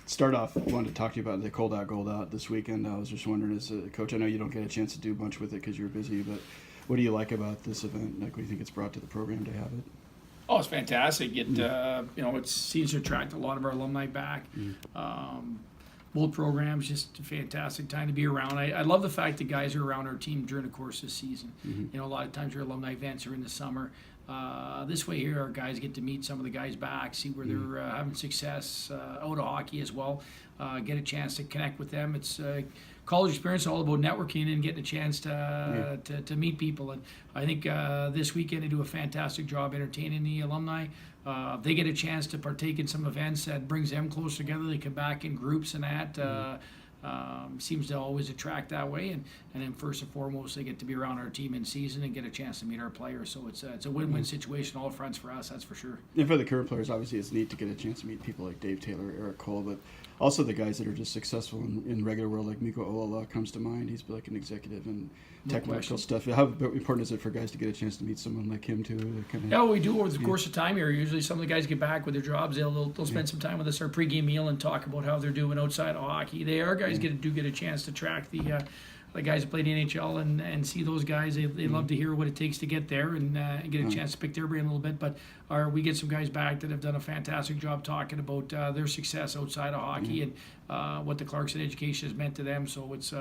Start off, I wanted to talk to you about the cold out, gold out this weekend. I was just wondering, as a coach, I know you don't get a chance to do much with it because you're busy, but what do you like about this event? Like, what do you think it's brought to the program to have it? Oh, it's fantastic. It seems to attract a lot of our alumni back. Both programs, just a fantastic time to be around. I love the fact that guys are around our team during the course of the season. A lot of times our alumni events are in the summer. This way here, our guys get to meet some of the guys back, see where they're having success out of hockey as well, get a chance to connect with them. It's college experience all about networking and getting a chance to meet people. And I think this weekend they do a fantastic job entertaining the alumni. They get a chance to partake in some events that brings them close together. They come back in groups and that. Seems to always attract that way, and then first and foremost they get to be around our team in season and get a chance to meet our players. So it's a win-win situation all fronts for us, that's for sure. And for the current players, obviously it's neat to get a chance to meet people like Dave Taylor, Eric Cole, but also the guys that are just successful in regular world, like Mikko Oala comes to mind. He's like an executive and technical stuff. How important is it for guys to get a chance to meet someone like him too? Yeah, we do over the course of time here. Usually some of the guys get back with their jobs. They'll spend some time with us, our pregame meal, and talk about how they're doing outside of hockey. Our guys get a chance to track the guys that play the NHL and see those guys. They love to hear what it takes to get there and get a chance to pick their brain a little bit. But we get some guys back that have done a fantastic job talking about their success outside of hockey and what the Clarkson education has meant to them. So it's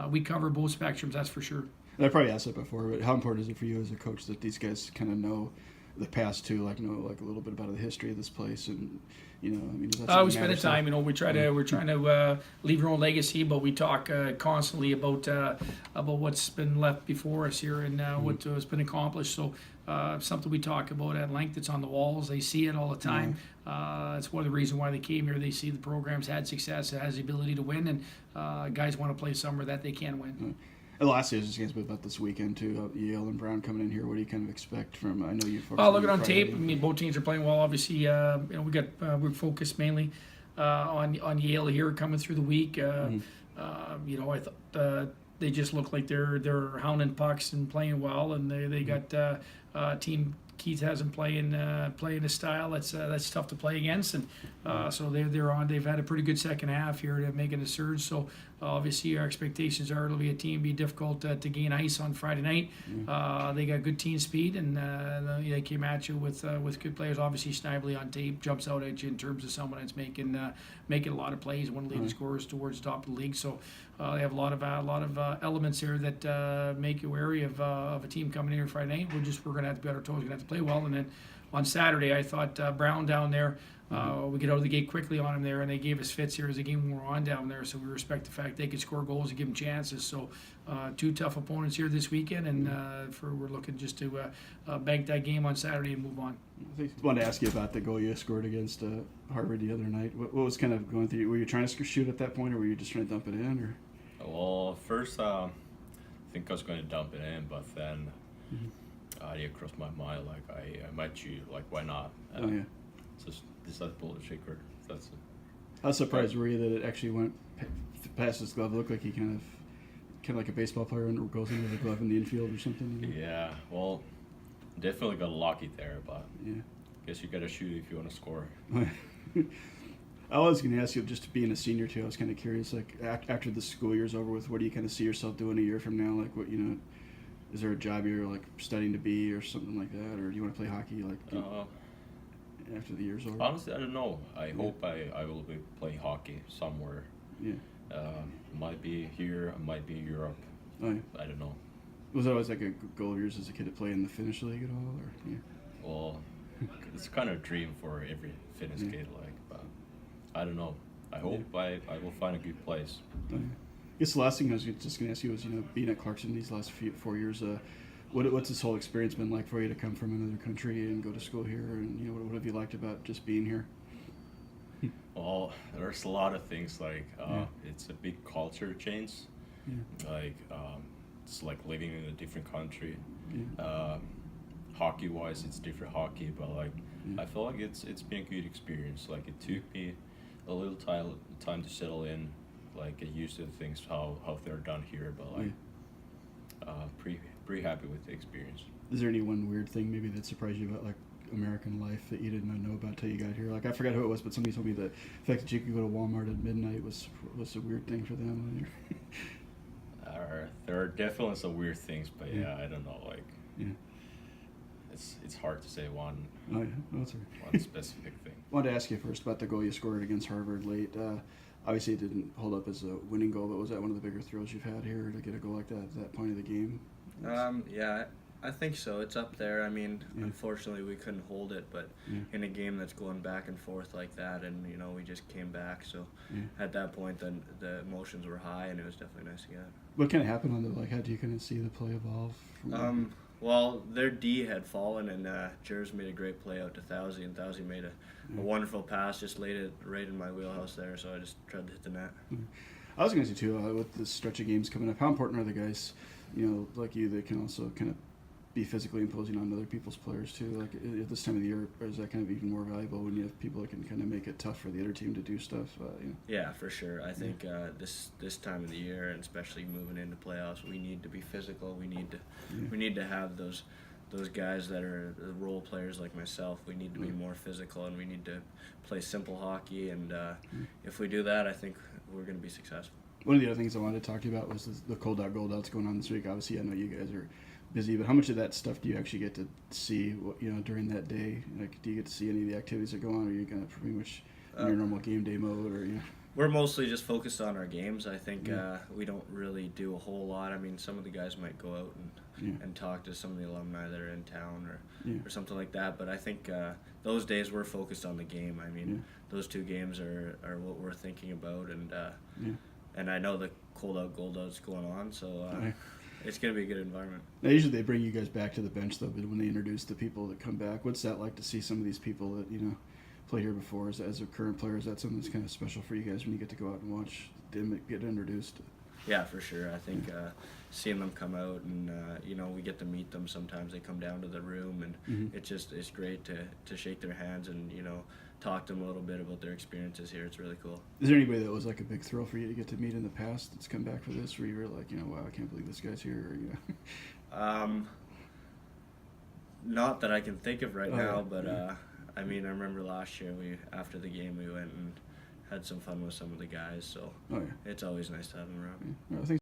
we cover both spectrums, that's for sure. And I probably asked that before, but how important is it for you as a coach that these guys kind of know the past too, like know like a little bit about the history of this place, and we spend the time. We're trying to leave our own legacy, but we talk constantly about what's been left before us here and what has been accomplished. So something we talk about at length. It's on the walls. They see it all the time. It's one of the reasons why they came here. They see the program's had success. It has the ability to win, and guys want to play somewhere that they can win. And lastly, I was just going to about this weekend too. Yale and Brown coming in here. What do you kind of expect from? I know you. Look at on tape. I mean, both teams are playing well. Obviously, we're focused mainly on Yale here coming through the week. I thought they just look like they're hounding pucks and playing well, and they got team Keith has them playing a style that's tough to play against, and so they're on. They've had a pretty good second half here to make it a surge. So obviously our expectations are it'll be a team be difficult to gain ice on Friday night. They got good team speed, and they came at you with good players. Obviously Snively on tape jumps out at you in terms of someone that's making a lot of plays, one of the leading scorers towards the top of the league. So they have a lot of elements here that make you wary of a team coming in here Friday night. We're going to have to be on our toes. We're going to have to play well. And then on Saturday, I thought Brown down there, we get out of the gate quickly on him there, and they gave us fits here as the game wore on down there. So we respect the fact they could score goals and give them chances. So two tough opponents here this weekend, and we're looking just to bank that game on Saturday and move on. I wanted to ask you about the goal you scored against Harvard the other night. What was kind of going through? Were you trying to shoot at that point, or were you just trying to dump it in? Or? Well, first I think I was going to dump it in, but then idea crossed my mind, like I might shoot, like why not? Just decided to pull the shaker. That's it. How surprised were you that it actually went past his glove? It looked like he kind of like a baseball player and goes into the glove in the infield or something. Yeah, well, definitely got lucky there, but guess you got to shoot if you want to score. I was going to ask you, just being a senior too, I was kind of curious, like after the school year's over with, what do you kind of see yourself doing a year from now? Like what, is there a job you're like studying to be or something like that, or do you want to play hockey after the year's over? Honestly, I don't know. I hope I will be playing hockey somewhere. Yeah. Might be here, might be in Europe. Oh, yeah. I don't know. Was it always like a goal of yours as a kid to play in the Finnish league at all? Or Well, it's kind of a dream for every Finnish kid, but I don't know. I hope I will find a good place. Oh, yeah. I guess the last thing I was just going to ask you was, being at Clarkson these last 4 years, what's this whole experience been like for you to come from another country and go to school here, and what have you liked about just being here? Well, there's a lot of things, like it's a big culture change. Like it's like living in a different country. Hockey-wise, it's different hockey, but I feel like it's been a good experience. Like it took me a little time to settle in, like get used to the things how they're done here, but pretty happy with the experience. Is there any one weird thing maybe that surprised you about like American life that you didn't know about till you got here? Like I forgot who it was, but somebody told me the fact that you could go to Walmart at midnight was a weird thing for them. There are definitely some weird things, but yeah, I don't know. Like, yeah. It's hard to say one Oh yeah, no, that's all right. one specific thing. I wanted to ask you first about the goal you scored against Harvard late. Obviously, it didn't hold up as a winning goal, but was that one of the bigger thrills you've had here to get a goal like that at that point of the game? Yeah, I think so. It's up there. I mean, Yeah. unfortunately, we couldn't hold it, but Yeah. in a game that's going back and forth like that, and we just came back. So Yeah. at that point, then the emotions were high, and it was definitely nice to get. What kind of happened on the, like, how do you kind of see the play evolve? Well, their D had fallen, and Jers made a great play out to Thousie, and Thousie made a wonderful pass, just laid it right in my wheelhouse there, so I just tried to hit the net. I was going to say, too, with this stretch of games coming up, how important are the guys, like you, that can also kind of be physically imposing on other people's players, too? Like, at this time of the year, is that kind of even more valuable when you have people that can kind of make it tough for the other team to do stuff? Yeah, for sure. I think this time of the year, and especially moving into playoffs, we need to be physical. We need to have those guys that are the role players like myself. We need to be more physical, and we need to play simple hockey. And if we do that, I think we're going to be successful. One of the other things I wanted to talk to you about was the cold out gold outs going on this week. Obviously, I know you guys are busy, but how much of that stuff do you actually get to see during that day? Like, do you get to see any of the activities that go on, or are you kind of pretty much in your normal game day mode, or We're mostly just focused on our games. I think we don't really do a whole lot. I mean, some of the guys might go out and talk to some of the alumni that are in town or something like that, but I think those days we're focused on the game. I mean, those two games are what we're thinking about, and I know the cold out gold out's going on, so it's going to be a good environment. Now, usually they bring you guys back to the bench, though, but when they introduce the people that come back, what's that like to see some of these people that, play here before as a current player? Is that something that's kind of special for you guys when you get to go out and watch them get introduced? Yeah, for sure. I think seeing them come out and, we get to meet them sometimes. They come down to the room, and it's great to shake their hands and, talk to them a little bit about their experiences here. It's really cool. Is there anybody that was like a big thrill for you to get to meet in the past that's come back for this, where you were like, wow, I can't believe this guy's here? Or, Not that I can think of right now, but I mean, I remember last year after the game we went and had some fun with some of the guys, so it's always nice to have them around. I think